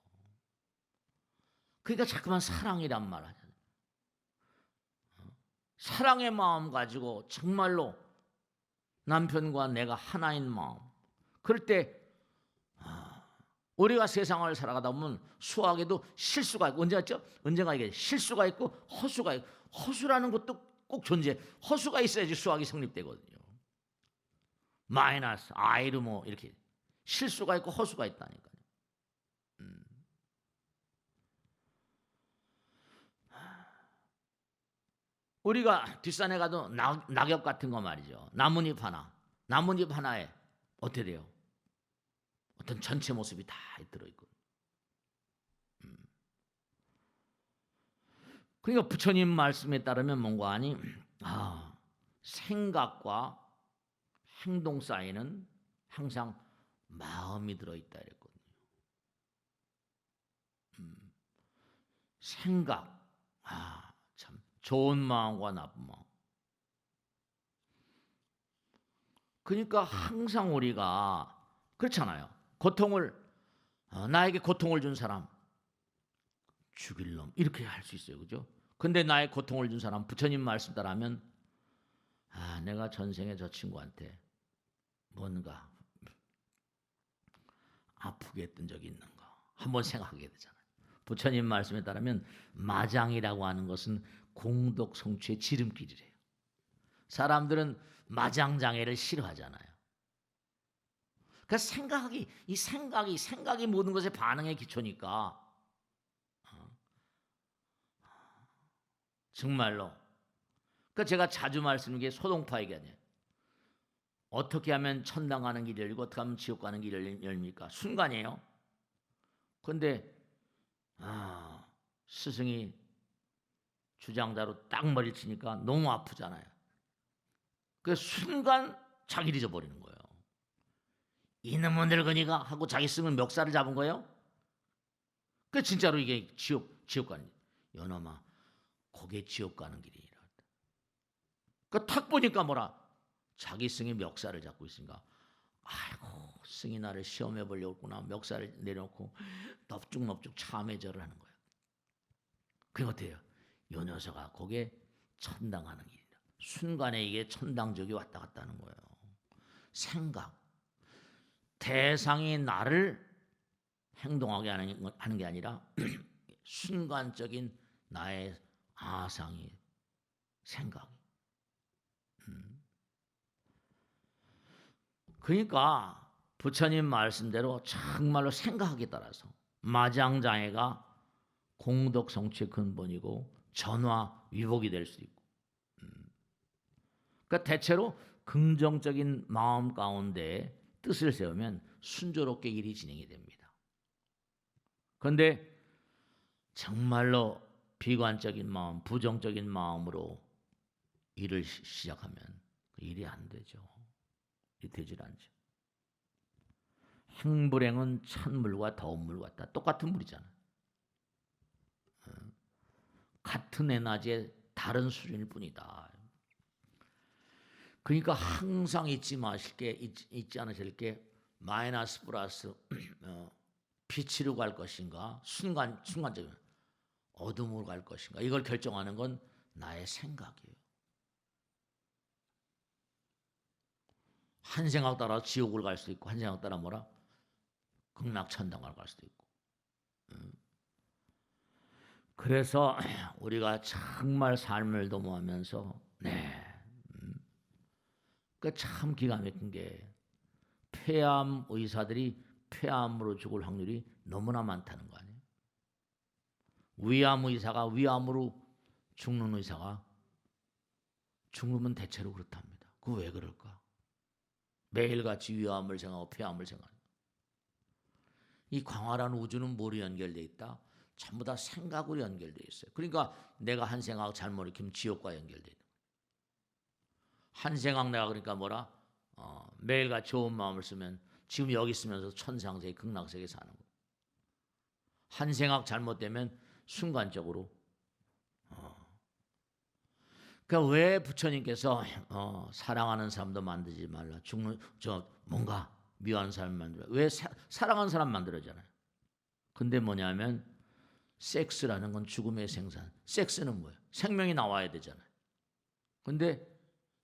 Speaker 2: 그러니까 자꾸만 사랑이란 말 하잖아요. 사랑의 마음 가지고 정말로 남편과 내가 하나인 마음. 그럴 때 우리가 세상을 살아가다 보면 수학에도 실수가 있고 언젠가 이게 실수가 있고 허수가 있고 허수라는 것도 꼭 존재해. 허수가 있어야지 수학이 성립되거든요. 마이너스, 아이로 뭐 이렇게 실수가 있고 허수가 있다니까요. 우리가 뒷산에 가도 낙엽 같은 거 말이죠. 나뭇잎 하나에 어떻게 돼요? 어떤 전체 모습이 다 들어있고. 그러니까 부처님 말씀에 따르면 뭔가 하니 생각과 행동 사이에는 항상 마음이 들어있다 이랬거든요. 생각, 참 좋은 마음과 나쁜 마음. 그러니까 항상 우리가 그렇잖아요. 나에게 고통을 준 사람 죽일 놈 이렇게 할 수 있어요. 그죠? 근데 나의 고통을 준 사람 부처님 말씀 따라하면 내가 전생에 저 친구한테 뭔가 아프게 했던 적이 있는가 한번 생각하게 되잖아요. 부처님 말씀에 따르면 마장이라고 하는 것은 공덕 성취의 지름길이래요. 사람들은 마장장애를 싫어하잖아요. 그러니까 생각이 모든 것의 반응의 기초니까 정말로. 그러니까 제가 자주 말씀드리는 게 소동파에게 아니에요. 어떻게 하면 천당 가는 길이 열리고 어떻게 하면 지옥 가는 길이 열립니까? 순간이에요. 그런데 스승이 주장자로 딱 머리를 치니까 너무 아프잖아요. 그 순간 자기를 잊어버리는 거예요. 이놈의 늙은이가 하고 자기 스승은 멱살을 잡은 거예요. 그 진짜로 이게 지옥 가는 길. 연엄아, 그게 지옥 가는 길이라. 그 탁 보니까 뭐라 자기 스승이 멱살을 잡고 있으니까 아이고 스승이 나를 시험해 보려고구나. 멱살을 내려놓고 넙죽넙죽 참회절을 하는 거예요. 그게 어때요? 요 녀석아 그게 천당 가는 길이다. 순간에 이게 천당적이 왔다 갔다 하는 거예요. 생각. 대상이 나를 행동하게 하는 게 아니라 순간적인 나의 아상이 생각이. 그러니까 부처님 말씀대로 정말로 생각하기에 따라서 마장장애가 공덕 성취의 근본이고 전화 위복이 될 수 있고. 그러니까 대체로 긍정적인 마음 가운데 뜻을 세우면 순조롭게 일이 진행이 됩니다. 그런데 정말로 비관적인 마음, 부정적인 마음으로 일을 시작하면 일이 안 되죠. 일이 되질 않죠. 행불행은 찬물과 더운 물 같다. 똑같은 물이잖아요. 같은 에너지의 다른 수준일 뿐이다. 그러니까 항상 잊지 않으실 게 마이너스 플러스 빛으로 갈 것인가 순간적인 어둠으로 갈 것인가 이걸 결정하는 건 나의 생각이에요. 한 생각 따라 지옥을 갈 수도 있고 한 생각 따라 뭐라 극락천당을 갈 수도 있고. 그래서 우리가 정말 삶을 도모하면서 그 참 기가 막힌 게 폐암 의사들이 폐암으로 죽을 확률이 너무나 많다는 거 아니에요. 위암 의사가 위암으로 죽는 의사가 죽으면 대체로 그렇답니다. 그거 왜 그럴까? 매일같이 위암을 생각하고 폐암을 생각하는. 이 광활한 우주는 뭐로 연결되어 있다? 전부 다 생각으로 연결되어 있어요. 그러니까 내가 한 생각 잘못 익히면 지옥과 연결되어 있는 거예요. 한 생각 내가 그러니까 뭐라? 매일같이 좋은 마음을 쓰면 지금 여기 있으면서 천상세계 극락세계에 사는 거예요. 한 생각 잘못되면 순간적으로 그러니까 왜 부처님께서 사랑하는 사람도 만들지 말라. 뭔가 미워하는 사람 만들어. 왜 사랑하는 사람 만들어잖아요. 근데 뭐냐면 섹스라는 건 죽음의 생산. 섹스는 뭐예요? 생명이 나와야 되잖아요. 근데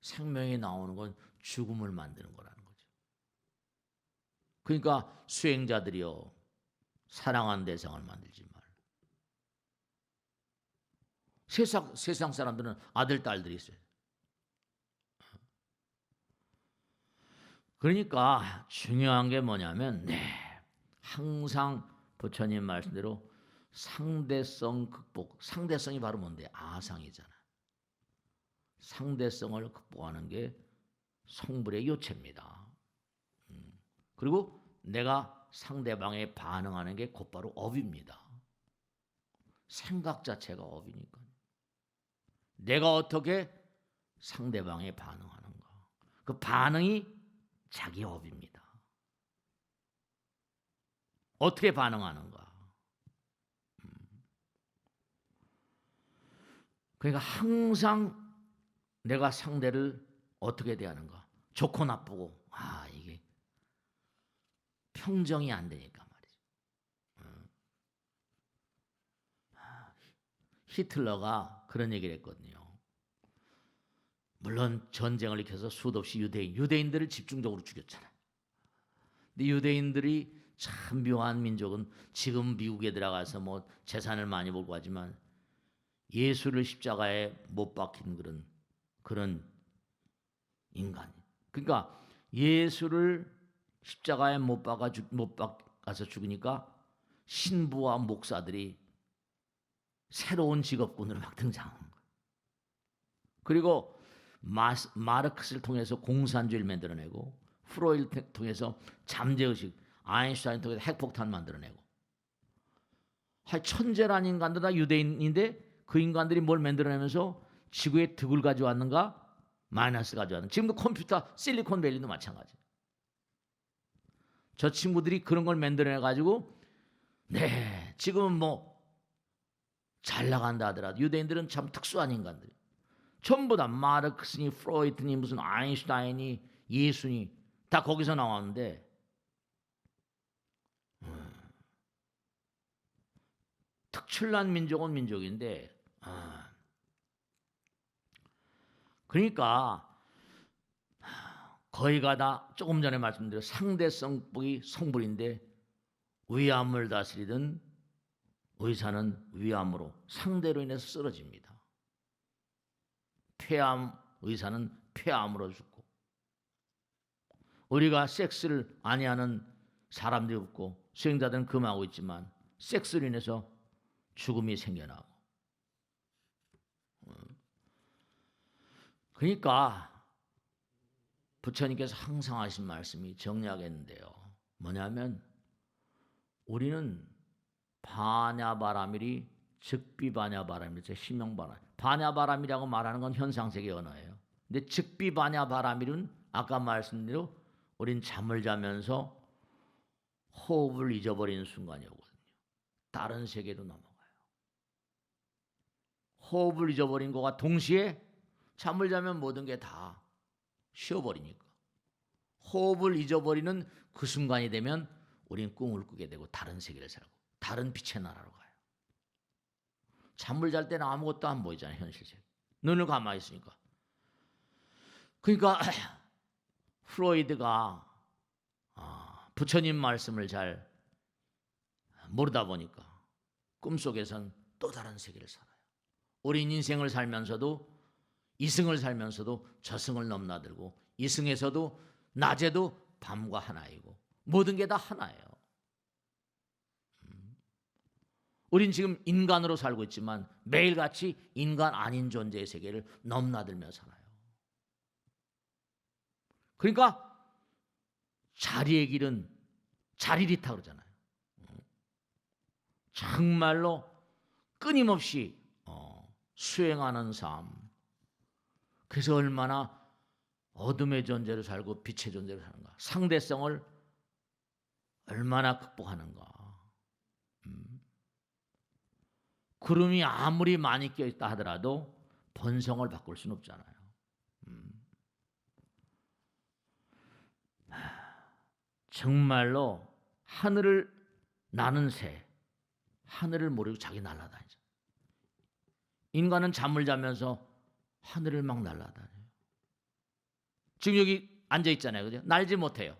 Speaker 2: 생명이 나오는 건 죽음을 만드는 거라는 거죠. 그러니까 수행자들이요. 사랑하는 대상을 만들지 말라. 세상 사람들은 아들, 딸들이 있어요. 그러니까 중요한 게 뭐냐면 항상 부처님 말씀대로 상대성 극복. 상대성이 바로 뭔데? 아상이잖아. 상대성을 극복하는 게 성불의 요체입니다. 그리고 내가 상대방에 반응하는 게 곧바로 업입니다. 생각 자체가 업이니까. 내가 어떻게 상대방에 반응하는가. 그 반응이 자기 업입니다. 어떻게 반응하는가. 그러니까 항상 내가 상대를 어떻게 대하는가. 좋고 나쁘고 이게 평정이 안 되니까 말이죠. 히틀러가 그런 얘기를 했거든요. 물론 전쟁을 일으켜서 수도 없이 유대인들을 집중적으로 죽였잖아요. 근데 유대인들이 참 묘한 민족은 지금 미국에 들어가서 뭐 재산을 많이 벌고 하지만 예수를 십자가에 못 박힌 그런 인간. 그러니까 예수를 십자가에 못 박아서 죽으니까 신부와 목사들이 새로운 직업군으로 막 등장한 거예요. 그리고 마르크스를 통해서 공산주의를 만들어내고 프로이드를 통해서 잠재의식, 아인슈타인을 통해서 핵폭탄 만들어내고 천재란 인간도 다 유대인인데 그 인간들이 뭘 만들어내면서 지구에 득을 가져왔는가? 마이너스 가져왔는. 지금도 컴퓨터 실리콘밸리도 마찬가지. 저 친구들이 그런 걸 만들어내가지고 지금은 뭐 잘 나간다 하더라도 유대인들은 참 특수한 인간들이. 전부 다 마르크스니 프로이트니 무슨 아인슈타인이 예수니 다 거기서 나왔는데 특출난 민족은 민족인데 그러니까 거의가 다 조금 전에 말씀드린 상대성법이 성불인데 위암을 다스리던 의사는 위암으로 상대로 인해서 쓰러집니다. 폐암 의사는 폐암으로 죽고 우리가 섹스를 아니하는 사람들이 없고 수행자들은 금하고 있지만 섹스로 인해서 죽음이 생겨나고 그러니까 부처님께서 항상 하신 말씀이 정리하겠는데요. 뭐냐면 우리는 바냐바라밀이 즉비바냐바라밀, 심형바람. 바냐바라밀이라고 말하는 건 현상세계 언어예요. 근데 즉비바냐바라밀은 아까 말씀대로 우린 잠을 자면서 호흡을 잊어버리는 순간이거든요. 다른 세계로 넘어가요. 호흡을 잊어버린 것과 동시에 잠을 자면 모든 게 다 쉬어버리니까. 호흡을 잊어버리는 그 순간이 되면 우리는 꿈을 꾸게 되고 다른 세계를 살고 다른 빛의 나라로 가요. 잠을 잘 때는 아무것도 안 보이잖아요. 현실 세계. 눈을 감아 있으니까. 그러니까 프로이드가 부처님 말씀을 잘 모르다 보니까 꿈속에선 또 다른 세계를 살아요. 우린 인생을 살면서도 이승을 살면서도 저승을 넘나들고 이승에서도 낮에도 밤과 하나이고 모든 게 다 하나예요. 우린 지금 인간으로 살고 있지만 매일같이 인간 아닌 존재의 세계를 넘나들며 살아요. 그러니까 자리의 길은 자리리타 그러잖아요. 정말로 끊임없이 수행하는 삶. 그래서 얼마나 어둠의 존재로 살고 빛의 존재로 사는가. 상대성을 얼마나 극복하는가. 구름이 아무리 많이 껴있다 하더라도 본성을 바꿀 수는 없잖아요. 정말로 하늘을 나는 새, 하늘을 모르고 자기 날아다니죠. 인간은 잠을 자면서 하늘을 막 날아다녀요. 지금 여기 앉아 있잖아요, 그죠? 날지 못해요.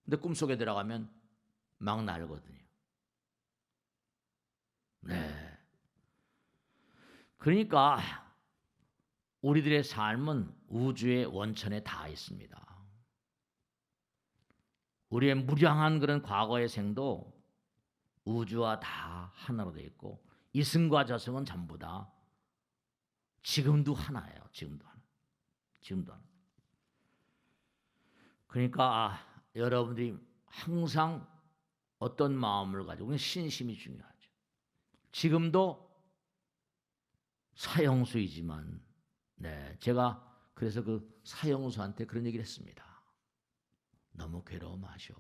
Speaker 2: 근데 꿈속에 들어가면 막 날거든요. 네. 그러니까 우리들의 삶은 우주의 원천에 다 있습니다. 우리의 무량한 그런 과거의 생도 우주와 다 하나로 되어 있고 이승과 저승은 전부 다 지금도 하나예요. 지금도 하나. 지금도 하나. 그러니까 여러분들이 항상 어떤 마음을 가지고 신심이 중요하죠. 지금도 사형수이지만 제가 그래서 그 사형수한테 그런 얘기를 했습니다. 너무 괴로워 마셔.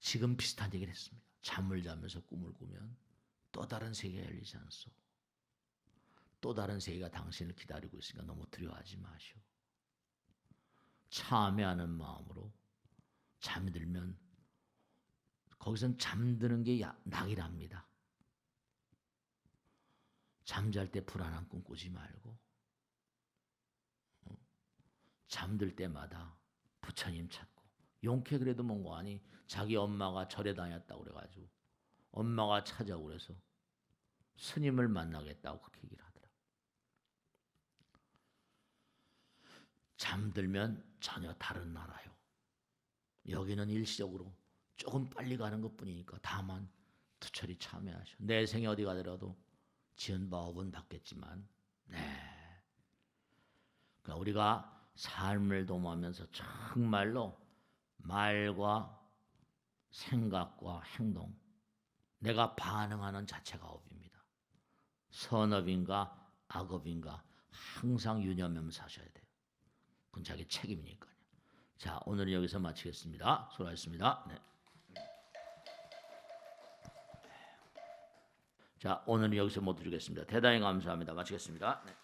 Speaker 2: 지금 비슷한 얘기를 했습니다. 잠을 자면서 꿈을 꾸면 또 다른 세계가 열리지 않소. 또 다른 세계가 당신을 기다리고 있으니까 너무 두려워하지 마시오. 참회하는 마음으로 잠이 들면 거기선 잠드는 게 낙이랍니다. 잠잘 때 불안한 꿈 꾸지 말고 잠들 때마다 부처님 찾고 용케 그래도 뭔가 아니 자기 엄마가 절에 다녔다고 그래가지고 엄마가 찾아오고 그래서 스님을 만나겠다고 그렇게 얘기를 하더라고요. 잠들면 전혀 다른 나라요. 여기는 일시적으로 조금 빨리 가는 것뿐이니까 다만 투철히 참여하셔. 내 생에 어디 가더라도 지은 바업은 받겠지만 그러니까 우리가 삶을 도모하면서 정말로 말과 생각과 행동 내가 반응하는 자체가 업입니다. 선업인가 악업인가 항상 유념하면서 사셔야 돼요. 그건 자기 책임이니까요. 자, 오늘은 여기서 마치겠습니다. 수고하셨습니다. 네. 자, 오늘은 여기서 못 드리겠습니다. 대단히 감사합니다. 마치겠습니다. 네.